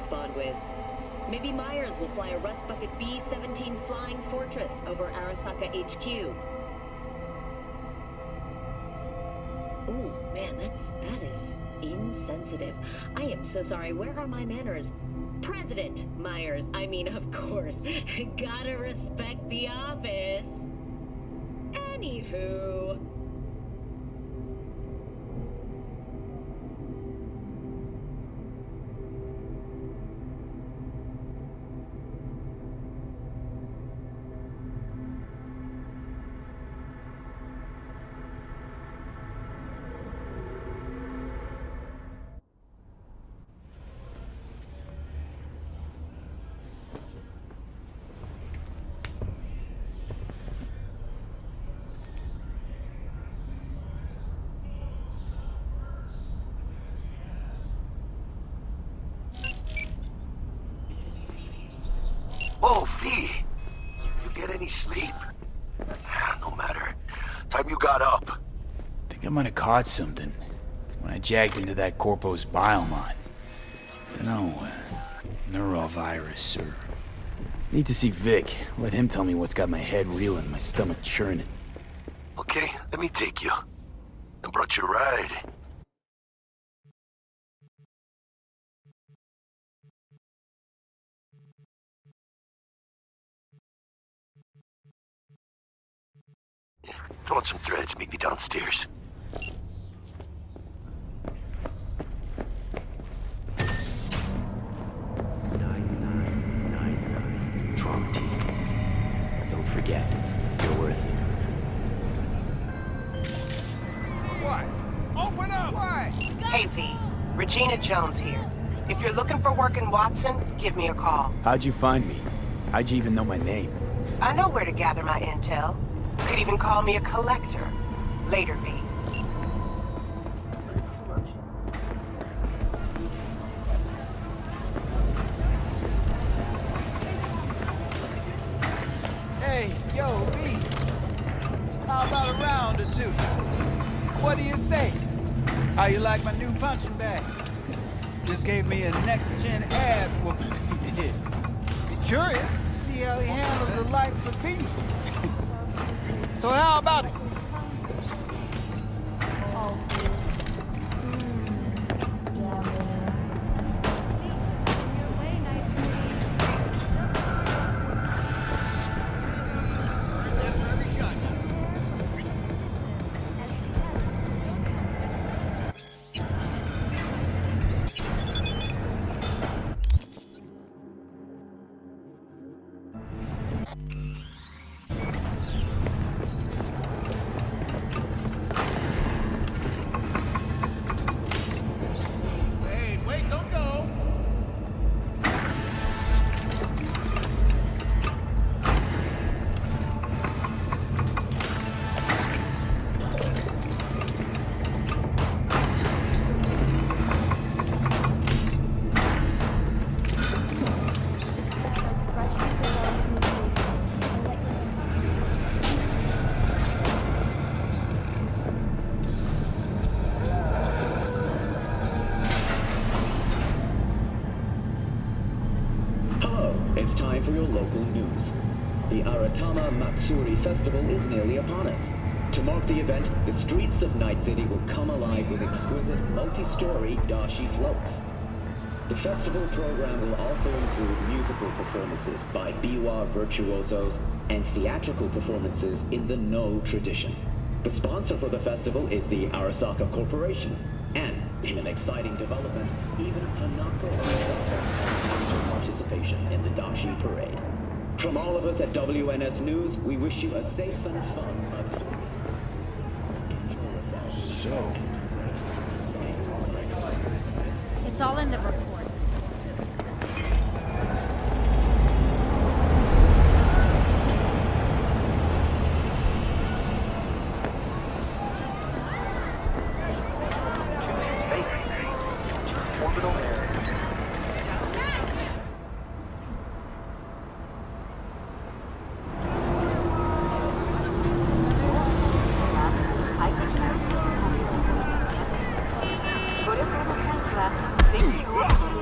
correspond with. Maybe Myers will fly a Rust Bucket B-17 Flying Fortress over Arasaka HQ. Oh man, that is insensitive. I am so sorry. Where are my manners? President Myers. I mean, of course. Gotta respect the office. Anywho. Oh, V! You get any sleep? No matter. Time you got up. Think I might have caught something when I jagged into that Corpo's biomon. Dunno, neurovirus or... Need to see Vic. Let him tell me what's got my head reeling, my stomach churning. Okay, let me take you. I brought you a ride. Throw on some threads, meet me downstairs. Trump team. Don't forget, you're worth it. What? Open up! Why? Hey V, Regina Jones here. If you're looking for work in Watson, give me a call. How'd you find me? How'd you even know my name? I know where to gather my intel. Could even call me a collector. Later, V. Hey, yo, V. How about a round or two? What do you say? How you like my new punching bag? Just gave me a next-gen ass whooping. Be curious to see how he handles the likes of V. So how about it? It's time for your local news. The Aratama Matsuri Festival is nearly upon us. To mark the event, the streets of Night City will come alive with exquisite, multi-story dashi floats. The festival program will also include musical performances by biwa virtuosos and theatrical performances in the No tradition. The sponsor for the festival is the Arasaka Corporation, and in an exciting development, even Hanako Arasaka participation in the Dashi Parade. From all of us at WNS News, we wish you a safe and fun Matsuri. Enjoy yourself. So... It's all in the report. Thank you.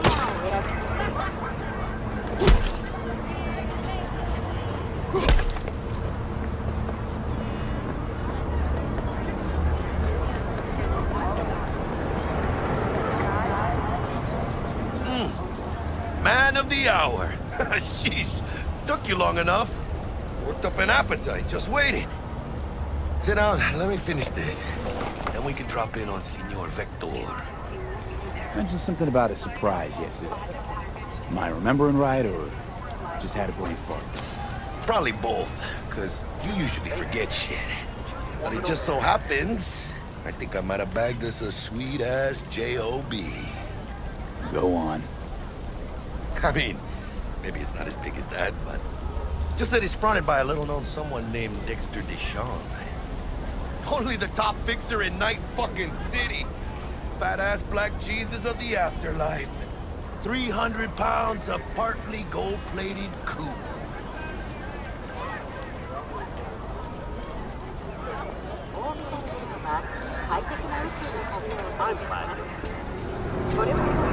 Man of the hour. Sheesh, took you long enough. Worked up an appetite, just waiting. Sit down, let me finish this. Then we can drop in on Senor Vector. Mentioned something about a surprise yesterday. Am I remembering right, or just had a brain fart? Probably both, because you usually forget shit. But it just so happens, I think I might have bagged us a sweet-ass J.O.B. Go on. I mean, maybe it's not as big as that, but just that it's fronted by a little-known someone named Dexter Deshawn. Only the top fixer in Night fucking City. Fat-ass black Jesus of the afterlife. 300 pounds of partly gold-plated coup.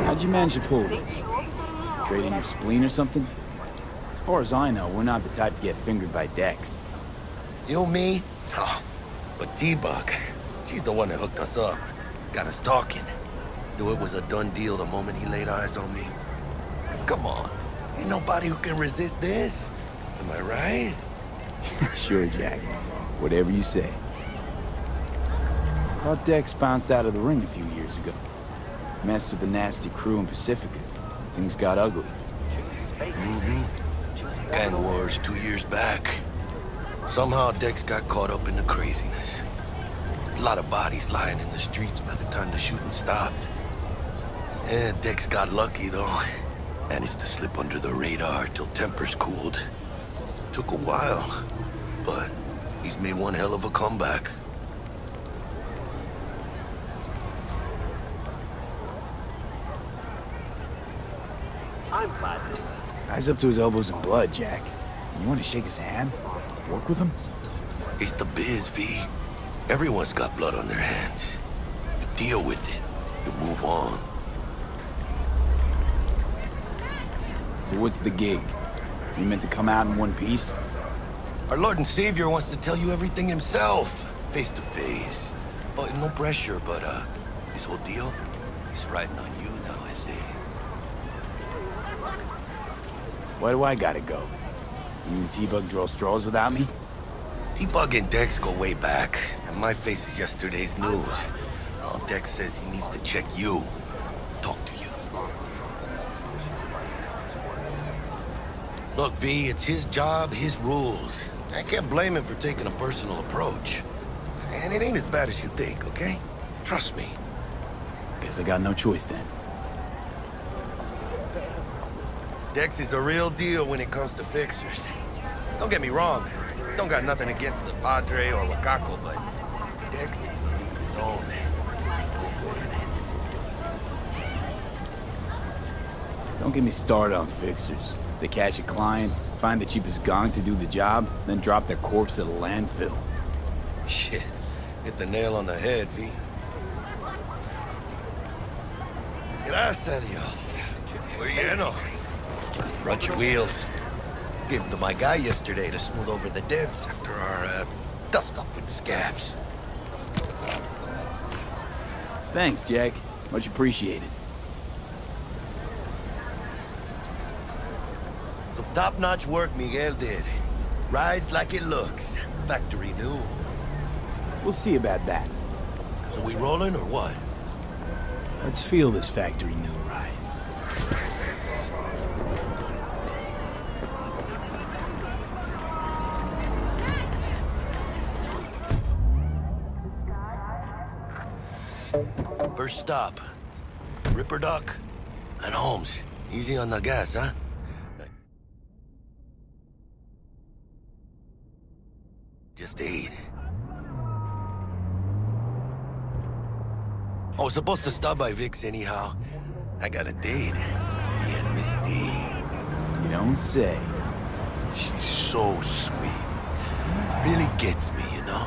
How'd you manage to pull this? Trading your spleen or something? As far as I know, we're not the type to get fingered by Dex. You, me? Oh, but T-Bug, she's the one that hooked us up. Got us talking. Knew it was a done deal the moment he laid eyes on me. 'Cause come on, ain't nobody who can resist this. Am I right? Sure, Jack. Whatever you say. Thought Dex bounced out of the ring a few years ago. Messed with the nasty crew in Pacifica. Things got ugly. Mm-hmm. Gang wars 2 years back. Somehow Dex got caught up in the craziness. There's a lot of bodies lying in the streets by the time the shooting stopped. Yeah, Dex got lucky though. Managed to slip under the radar till tempers cooled. Took a while, but he's made one hell of a comeback. Guy's up to his elbows in blood, Jack. You want to shake his hand? Work with him? It's the biz, V. Everyone's got blood on their hands. You deal with it. You move on. So what's the gig? You meant to come out in one piece? Our Lord and Savior wants to tell you everything himself, face to face. Oh, no pressure, but this whole deal is riding on you now, I say. Why do I gotta go? You and T-Bug draw straws without me? T-Bug and Dex go way back, and my face is yesterday's news. Now Dex says he needs to check you, talk to you. Look, V, it's his job, his rules. I can't blame him for taking a personal approach. And it ain't as bad as you think, okay? Trust me. Guess I got no choice then. Dex is a real deal when it comes to fixers. Don't get me wrong, don't got nothing against the Padre or Wakako, but Dex is in his own. Don't get me started on fixers. They catch a client, find the cheapest gong to do the job, then drop their corpse at a landfill. Shit, hit the nail on the head, V. Gracias a Dios. Muy lleno. Brought your wheels. Gave them to my guy yesterday to smooth over the dents after our dust-up with the scabs. Thanks, Jack. Much appreciated. Some top-notch work Miguel did. Rides like it looks. Factory new. We'll see about that. So we rolling or what? Let's feel this factory new ride. First stop. Ripperdock and Holmes. Easy on the gas, huh? Just 8. I was supposed to stop by Vic's anyhow. I got a date. Me and Misty. You don't say. She's so sweet. Really gets me, you know?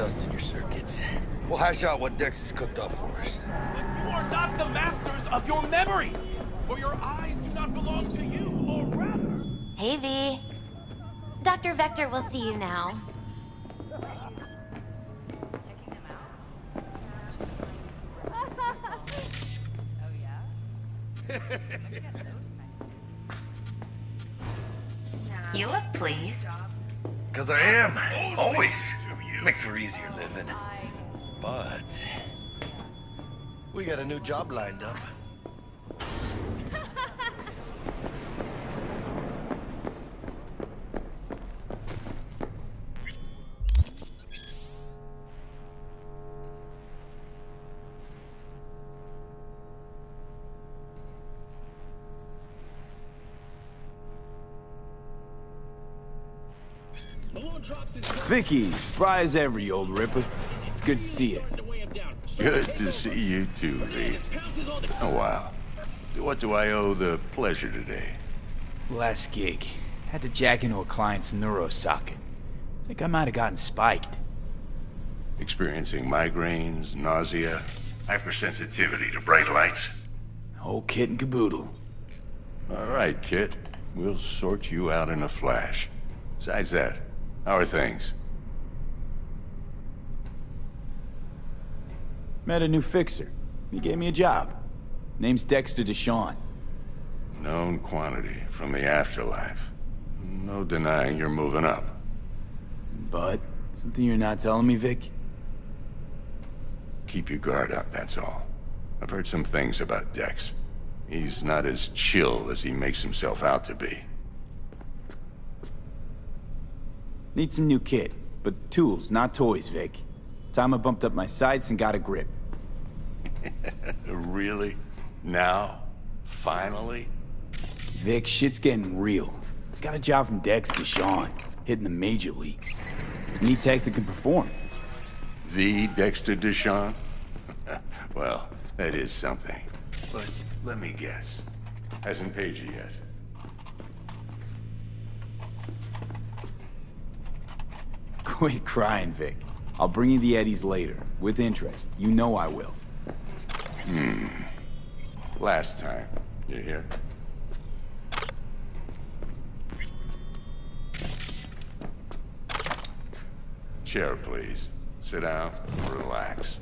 dust in your circuits. We'll hash out what Dex has cooked up for us. You are not the masters of your memories, for your eyes do not belong to you, or rather... Hey, V. Dr. Vector will see you now. You look pleased. Cause I am. Always. Makes for easier living. But... we got a new job lined up. Vicky, spry as ever, you old ripper. It's good to see you. Good to see you too, V. Oh, wow. What do I owe the pleasure today? Last gig. Had to jack into a client's neuro socket. Think I might have gotten spiked. Experiencing migraines, nausea, hypersensitivity to bright lights? Whole kit and caboodle. All right, Kit. We'll sort you out in a flash. Besides that, how are things? Met a new fixer. He gave me a job. Name's Dexter Deshawn. Known quantity from the afterlife. No denying you're moving up. But, something you're not telling me, Vic? Keep your guard up, that's all. I've heard some things about Dex. He's not as chill as he makes himself out to be. Need some new kit, but tools, not toys, Vic. Time I bumped up my sights and got a grip. Really? Now? Finally? Vic, shit's getting real. Got a job from Dex Deshawn, hitting the major leagues. Need tech that can perform. The Dexter Deshawn? Well, that is something. But let me guess. Hasn't paid you yet. Quit crying, Vic. I'll bring you the eddies later, with interest. You know I will. Last time. You hear? Chair, please. Sit down, relax.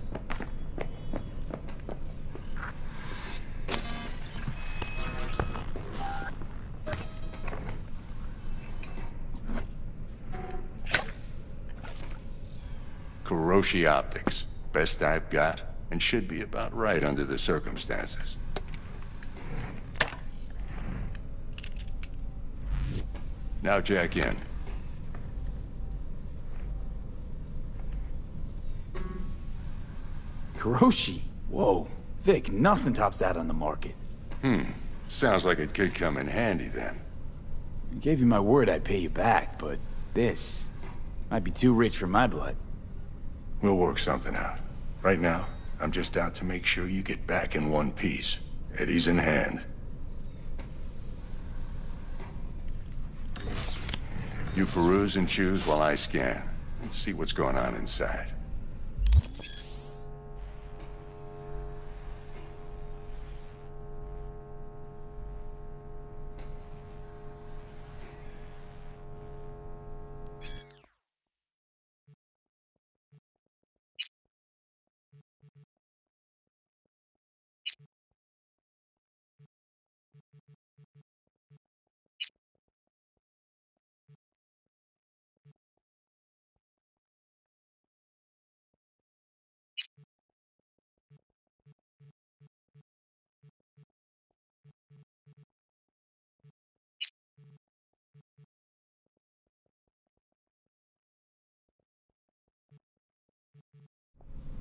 Kuroshi Optics. Best I've got, and should be about right under the circumstances. Now jack in. Kuroshi? Whoa. Vic, nothing tops that on the market. Sounds like it could come in handy then. I gave you my word I'd pay you back, but this might be too rich for my blood. We'll work something out. Right now, I'm just out to make sure you get back in one piece. Eddie's in hand. You peruse and choose while I scan. See what's going on inside.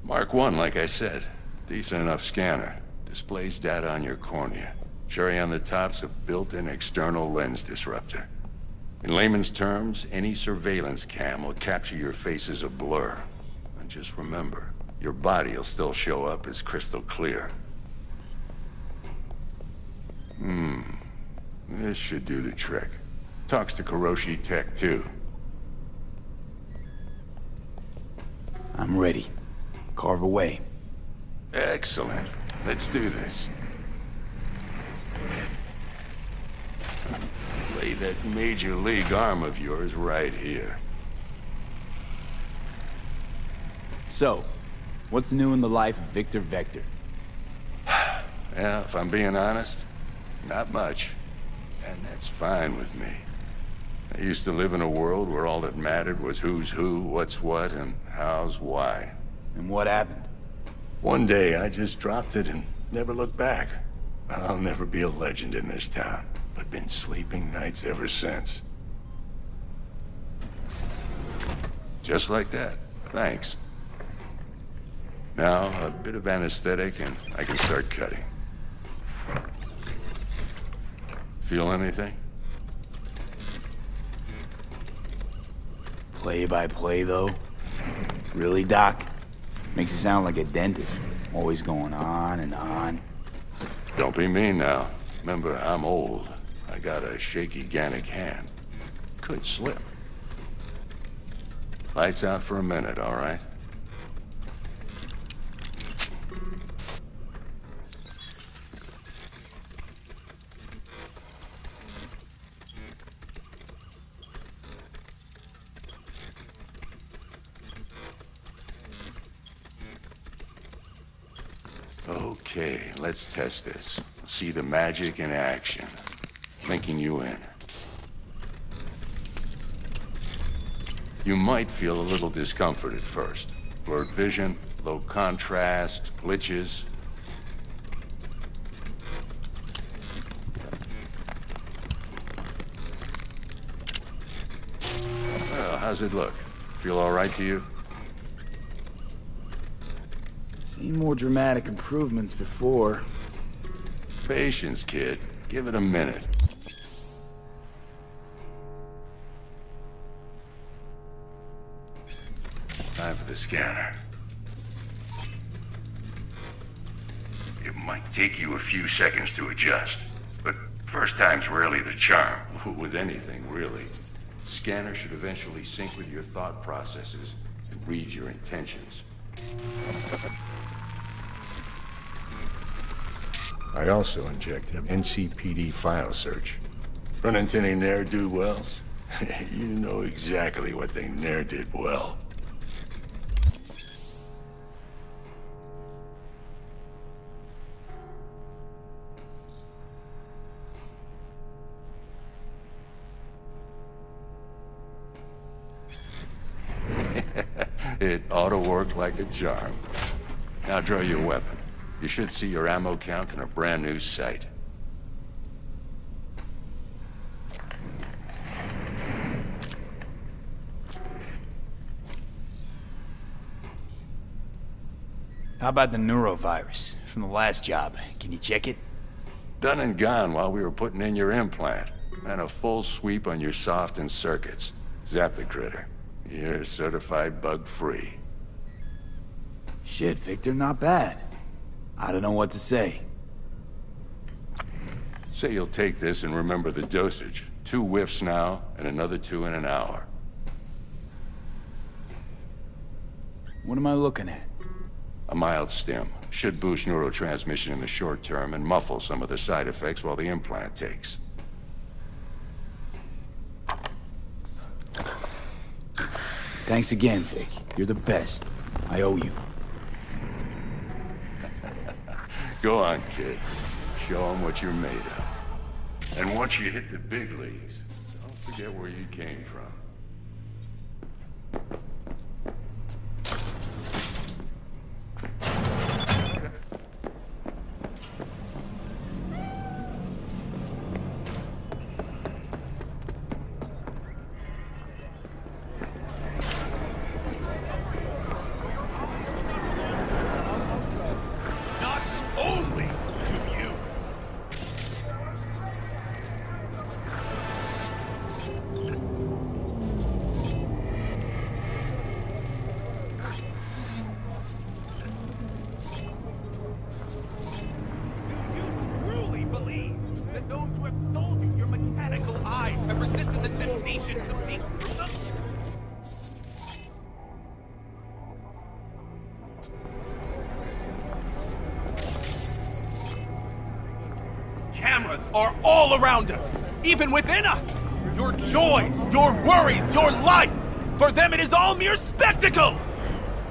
Mark 1, like I said. Decent enough scanner. Displays data on your cornea. Cherry on the top's a built-in external lens disruptor. In layman's terms, any surveillance cam will capture your face as a blur. And just remember, your body will still show up as crystal clear. This should do the trick. Talks to Kuroshi Tech, too. I'm ready. Carve away. Excellent. Let's do this. Lay that major league arm of yours right here. So, what's new in the life of Victor Vector? Yeah, if I'm being honest, not much. And that's fine with me. I used to live in a world where all that mattered was who's who, what's what, and how's why. And what happened? One day, I just dropped it and never looked back. I'll never be a legend in this town, but been sleeping nights ever since. Just like that. Thanks. Now, a bit of anesthetic and I can start cutting. Feel anything? Play by play, though? Really, Doc? Makes you sound like a dentist. Always going on and on. Don't be mean now. Remember, I'm old. I got a shaky Gannic hand. Could slip. Lights out for a minute, all right? Okay, let's test this. See the magic in action. Linking you in. You might feel a little discomfort at first. Blurred vision, low contrast, glitches. Well, how's it look? Feel all right to you? Seen more dramatic improvements before. Patience, kid. Give it a minute. Time for the scanner. It might take you a few seconds to adjust, but first time's rarely the charm, with anything, really. Scanner should eventually sync with your thought processes and read your intentions. I also injected an NCPD file search. Run into any ne'er-do-wells? You know exactly what they ne'er did well. It ought to work like a charm. Now draw your weapon. You should see your ammo count in a brand new sight. How about the neurovirus from the last job? Can you check it? Done and gone while we were putting in your implant. And a full sweep on your soft and circuits. Zap the critter. You're certified bug-free. Shit, Victor, not bad. I don't know what to say. Say you'll take this and remember the dosage. 2 whiffs now, and another 2 in an hour. What am I looking at? A mild stim. Should boost neurotransmission in the short term and muffle some of the side effects while the implant takes. Thanks again, Vic. You're the best. I owe you. Go on, kid. Show them what you're made of. And once you hit the big leagues, don't forget where you came from. chimeras are all around us, even within us. Your joys, your worries, your life. For them, it is all mere spectacle.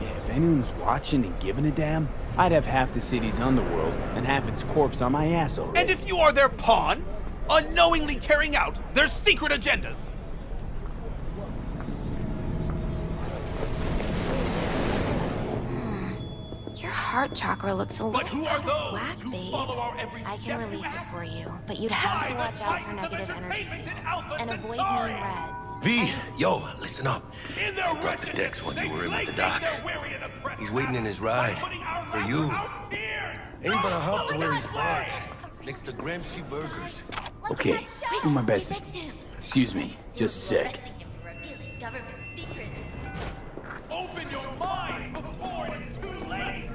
Yeah, if anyone was watching and giving a damn, I'd have half the city's underworld and half its corpse on my ass already. And if you are their pawn, unknowingly carrying out their secret agendas. Your heart chakra looks a But little who are those whack, who babe. follow our every I can step release to it for ask? you, but you'd have to Why watch the out for titans of negative energy entertainment and fields Alpha and avoid Centauri? mean reds. V, yo, listen up. In their I talked to wretchedness, Dex when they you were in with the placate doc. their weary and oppressed He's waiting in his ride. putting our For wrath you. without tears. Ain't but a hop to where he's parked. Next to Gramsci Burgers. Okay, do my best. Excuse me, just a sec. Open your mind before it's too late.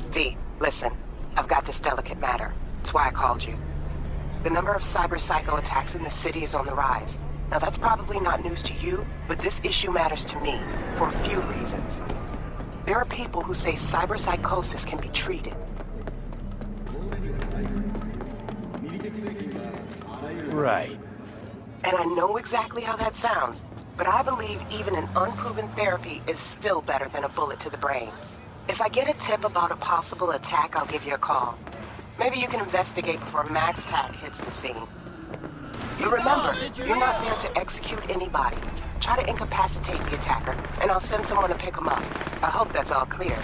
V, listen. I've got this delicate matter. That's why I called you. The number of cyber psycho attacks in the city is on the rise. Now that's probably not news to you, but this issue matters to me for a few reasons. There are people who say cyber psychosis can be treated. Right. And I know exactly how that sounds, but I believe even an unproven therapy is still better than a bullet to the brain. If I get a tip about a possible attack, I'll give you a call. Maybe you can investigate before Max Tack hits the scene. You remember, you're not there to execute anybody. Try to incapacitate the attacker, and I'll send someone to pick him up. I hope that's all clear.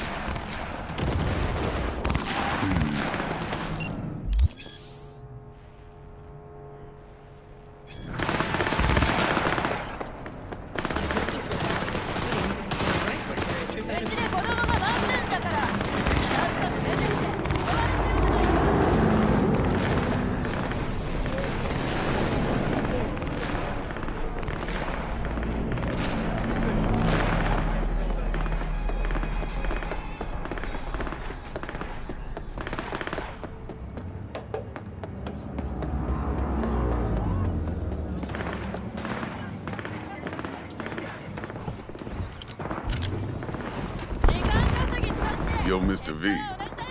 Yo, Mr. V,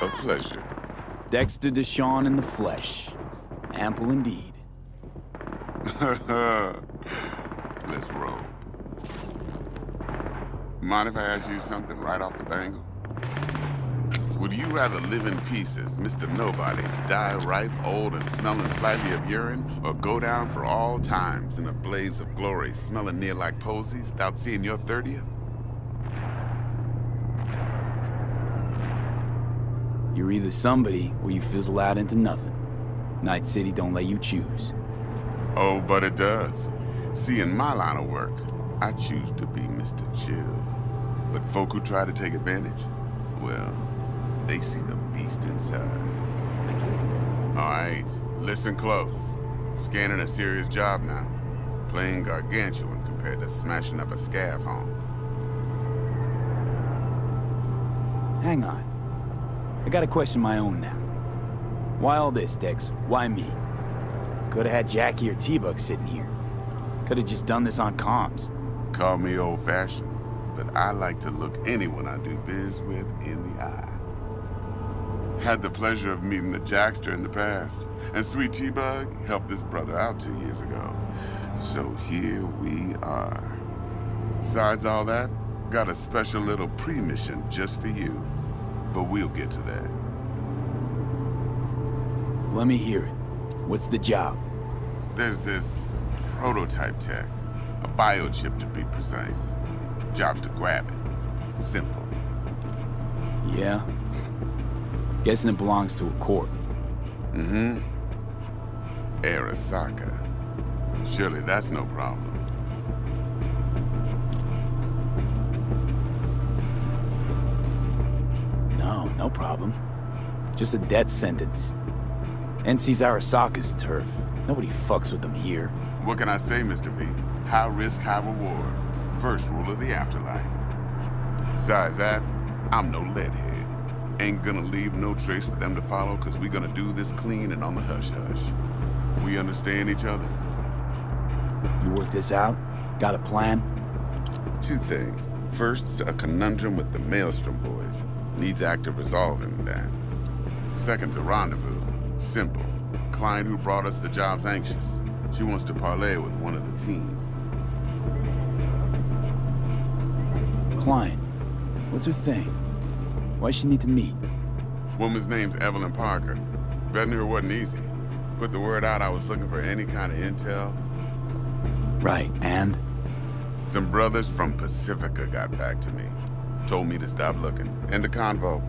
a pleasure. Dexter Deshawn in the flesh. Ample indeed. Let's roll. Mind if I ask you something right off the bangle? Would you rather live in pieces, Mr. Nobody, die ripe, old, and smelling slightly of urine, or go down for all times in a blaze of glory, smelling near like posies, without seeing your 30th? You're either somebody or you fizzle out into nothing. Night City don't let you choose. Oh, but it does. See, in my line of work, I choose to be Mr. Chill. But folk who try to take advantage, well, they see the beast inside. All right, listen close. Scanning a serious job now. Playing gargantuan compared to smashing up a scav home. Hang on. I gotta question my own now. Why all this, Dex? Why me? Could've had Jackie or T-Bug sitting here. Could've just done this on comms. Call me old-fashioned, but I like to look anyone I do biz with in the eye. Had the pleasure of meeting the Jackster in the past, and Sweet T-Bug helped this brother out 2 years ago. So here we are. Besides all that, got a special little pre-mission just for you. But we'll get to that. Let me hear it. What's the job? There's this prototype tech. A biochip to be precise. Job's to grab it. Simple. Yeah? Guessing it belongs to a corp. Mm-hmm. Arasaka. Surely that's no problem. No problem. Just a death sentence. NC's Arasaka's turf. Nobody fucks with them here. What can I say, Mr. V? High risk, high reward. First rule of the afterlife. Besides that, I'm no leadhead. Ain't gonna leave no trace for them to follow, cause we gonna do this clean and on the hush-hush. We understand each other? You work this out? Got a plan? Two things. First, a conundrum with the Maelstrom boys. Needs active resolving that. Second, a rendezvous. Simple. Client who brought us the job's anxious. She wants to parlay with one of the team. Client? What's her thing? Why she need to meet? Woman's name's Evelyn Parker. Vetting her wasn't easy. Put the word out I was looking for any kind of intel. Right, and? Some brothers from Pacifica got back to me. Told me to stop looking. End of convo.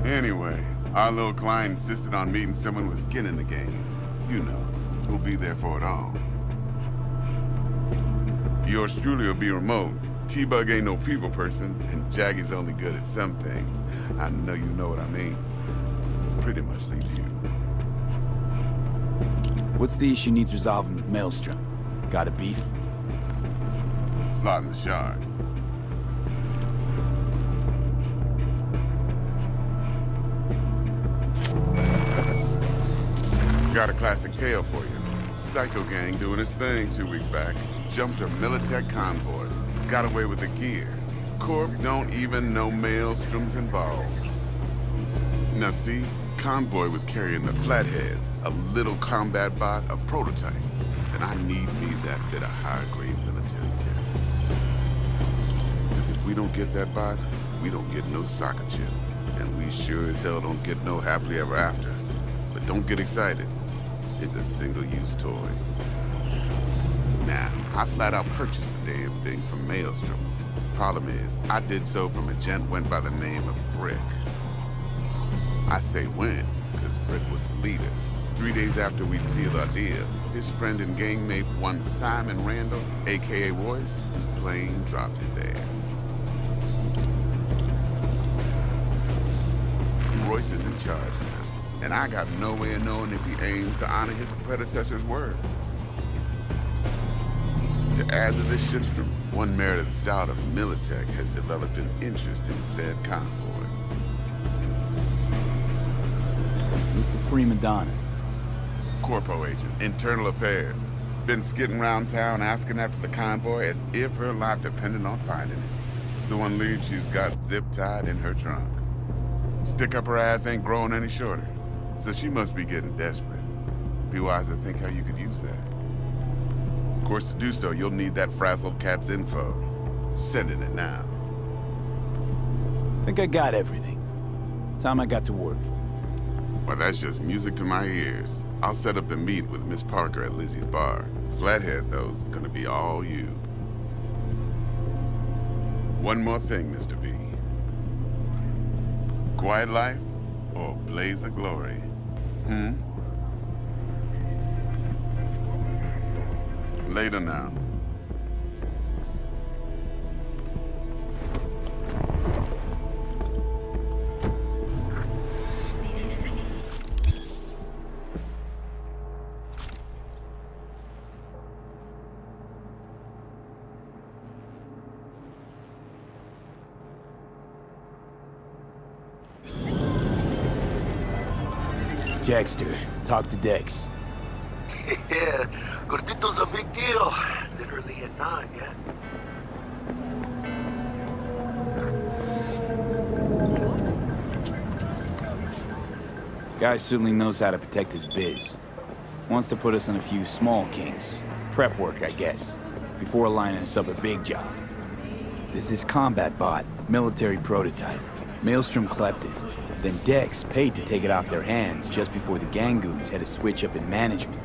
Anyway, our little client insisted on meeting someone with skin in the game. You know, who'll be there for it all. Yours truly will be remote. T-Bug ain't no people person, and Jaggy's only good at some things. I know you know what I mean. Pretty much leaves you. What's the issue needs resolving with Maelstrom? Got a beef? Slot in the shard. Got a classic tale for you. Psycho gang doing its thing 2 weeks back. Jumped a Militech convoy. Got away with the gear. Corp don't even know Maelstrom's involved. Now see, convoy was carrying the Flathead, a little combat bot, a prototype. And I need me that bit of high-grade military tech. Because if we don't get that bot, we don't get no soccer chip. And we sure as hell don't get no happily ever after. But don't get excited. It's a single-use toy. Now, I flat out purchased the damn thing from Maelstrom. Problem is, I did so from a gent went by the name of Brick. I say when, because Brick was the leader. 3 days after we'd sealed our deal, his friend and gangmate, one Simon Randall, a.k.a. Royce, plain dropped his ass. Royce is in charge now, and I got no way of knowing if he aims to honor his predecessor's word. To add to this shitstorm, one Meredith Stout of Militech has developed an interest in said convoy. Who's the prima donna? Corpo agent, internal affairs. Been skidding around town asking after the convoy as if her life depended on finding it. The one lead she's got zip-tied in her trunk. Stick up her ass ain't growing any shorter, so she must be getting desperate. Be wise to think how you could use that. Of course, to do so, you'll need that frazzled cat's info. Sending it now. Think I got everything. Time I got to work. Well, that's just music to my ears. I'll set up the meet with Miss Parker at Lizzie's bar. Flathead, though's gonna be all you. One more thing, Mr. V. Quiet life or blaze of glory? Later now. Jackster, talk to Dex. Yeah, Gordito's a big deal. Literally a nod, yeah. Guy certainly knows how to protect his biz. Wants to put us on a few small kinks. Prep work, I guess. Before lining us up a big job. There's this combat bot, military prototype. Maelstrom clept it. Then Dex paid to take it off their hands just before the Gangoons had a switch up in management.